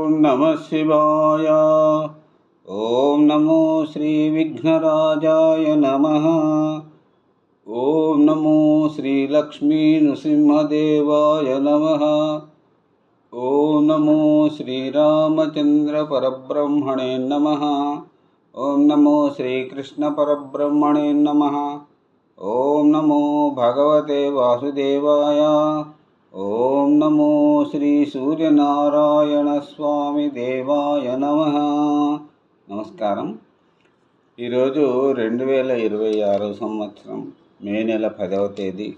नमः शिवाय। ओम नमो श्री विघ्नराजाय नमः। ओम नमो श्री लक्ष्मी नृसिंहदेवाय नमः। ओम नमो श्री रामचंद्र परब्रह्मणे नमः। ओम नमो श्री कृष्ण परब्रह्मणे नमः। ओम नमो भगवते वासुदेवाय। ओम नमो श्री सूर्यनारायण स्वामी देवाय नमः। నమస్కారం. ఈరోజు 2026 సంవత్సరం మే నెల 10వ తేదీ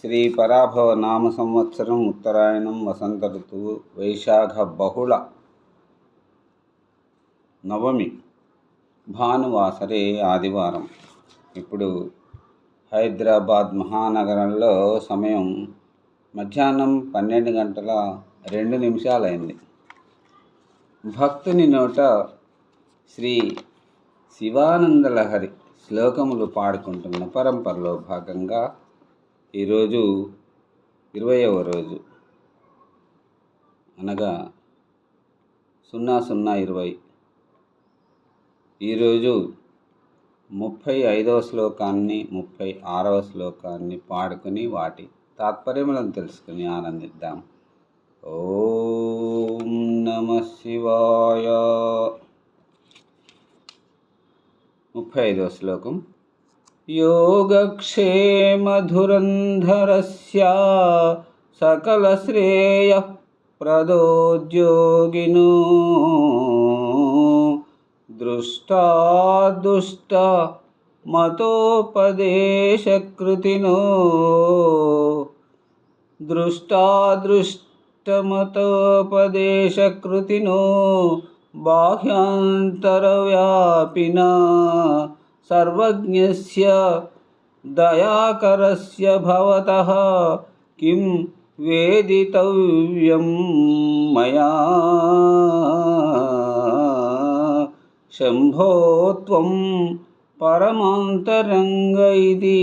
శ్రీ పరాభవ నామ సంవత్సరం ఉత్తరాయణం వసంత ఋతువు వైశాఖ బహుళ నవమి భానువాసరే ఆదివారం. ఇప్పుడు హైదరాబాద్ మహానగరంలో సమయం మధ్యాహ్నం 12 గంటల 2 అయింది. భక్తుని నోట శ్రీ శివానందలహరి శ్లోకములు పాడుకుంటున్న పరంపరలో భాగంగా ఈరోజు 20వ రోజు అనగా 0020. ఈరోజు 35వ శ్లోకాన్ని 36వ శ్లోకాన్ని పాడుకుని వాటి తాత్పర్యములను తెలుసుకుని ఆనందిద్దాం. ఓం నమః శివాయ. 35వ శ్లోకం. యోగక్షేమధురంధరస్య సకల శ్రేయ ప్రదోద్యోగినో దృష్టాదుష్ట మతోపదేశకృతినో దృష్టాదృష్టమతోపదేశకృతినో బాహ్యాంతరవ్యాపినా సర్వజ్ఞస్య దయాకరస్య భవతః కిం వేదితవ్యం మయా శంభో త్వం పరమాంతరంగ ఇతి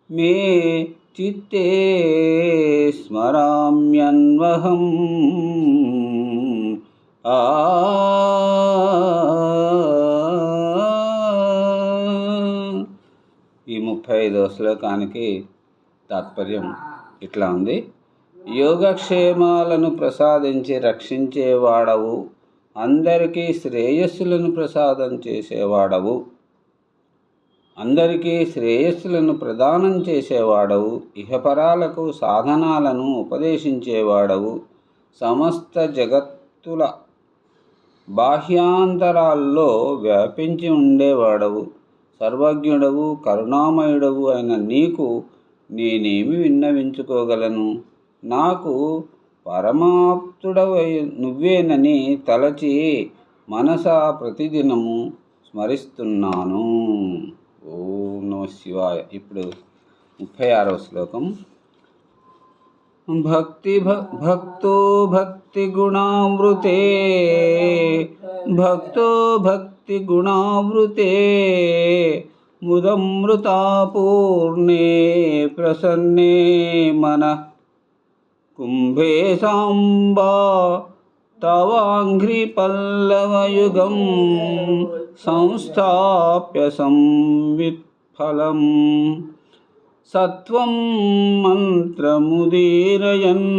మే చిత్తే స్మరామ్యన్వహం. ఈ 35వ శ్లోకానికి తాత్పర్యం ఇట్లా ఉంది. యోగక్షేమాలను ప్రసాదించి రక్షించేవాడవు, అందరికీ శ్రేయస్సులను ప్రసాదం చేసేవాడవు, అందరికీ శ్రేయస్సులను ప్రదానం చేసేవాడవు, ఇహపరాలకు సాధనాలను ఉపదేశించేవాడవు, సమస్త జగత్తుల బాహ్యాంతరాల్లో వ్యాపించి ఉండేవాడవు, సర్వజ్ఞుడవు, కరుణామయుడవు అయిన నీకు నేనేమి విన్నవించుకోగలను? నాకు పరమాప్తుడవై నువ్వేనని తలచి మనసా ప్రతిదినము స్మరిస్తున్నాను. ఓం నమః శివాయ. ఇప్పుడు 36వ శ్లోకం. భక్తో భక్తి గుణామృతే భక్తో భక్తి గుణామృతే ముదమృతాపూర్ణే ప్రసన్నే మనః కుంభే సాంబా తవాంఘ్రిపల్లవయుగం సంస్థాప్య సంవిత్ఫలం సత్వం మంత్రముదీరయన్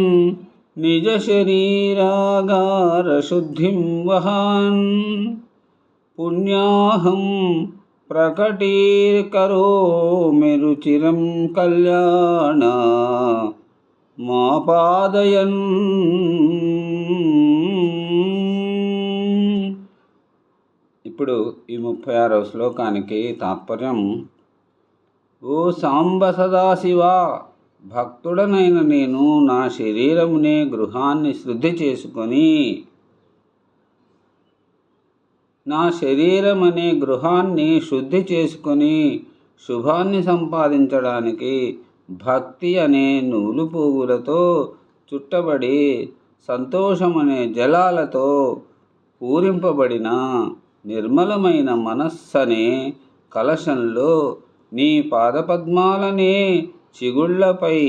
నిజ శరీరాగార శుద్ధిం వహన్ పుణ్యాహం ప్రకటీకరోమి రుచిరం కళ్యాణ మాపాదయన్. ఇప్పుడు ఈ 36వ శ్లోకానికి తాత్పర్యం. ఓ సాంబ సదాశివా, భక్తుడనైన నేను నా శరీరమునే గృహాన్ని శుద్ధి చేసుకొని శుభాన్ని సంపాదించడానికి భక్తి అనే నూలు పువ్వులతో చుట్టబడి సంతోషమనే జలాలతో పూరింపబడిన నిర్మలమైన మనస్సనే కలశంలో నీ పాదపద్మాలనే చిగుళ్లపై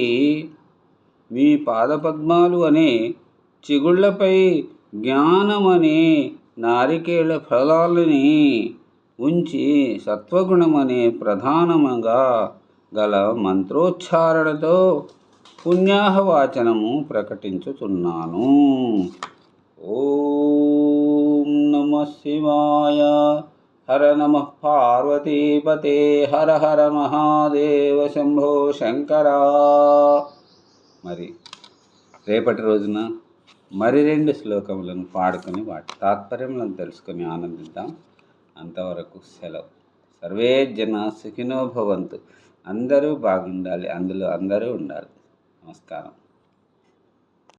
మీ పాదపద్మాలు అనే చిగుళ్లపై జ్ఞానమనే నారికేళ ఫలాలని ఉంచి సత్వగుణమనే ప్రధానముగా గల మంత్రోచ్చారణతో పుణ్యాహవాచనము ప్రకటించుతున్నాను. ఓం నమ శివాయ. హర నమ పార్వతీపతే. హర హర మహాదేవ శంభో శంకర. మరి రేపటి రోజున మరి 2 శ్లోకములను పాడుకొని వాటి తాత్పర్యములను తెలుసుకొని ఆనందిద్దాం. అంతవరకు సెలవు. సర్వే జనా సుఖినో భవంతు. అందరూ బాగుండాలి, అందులో అందరూ ఉండాలి. నమస్కారం.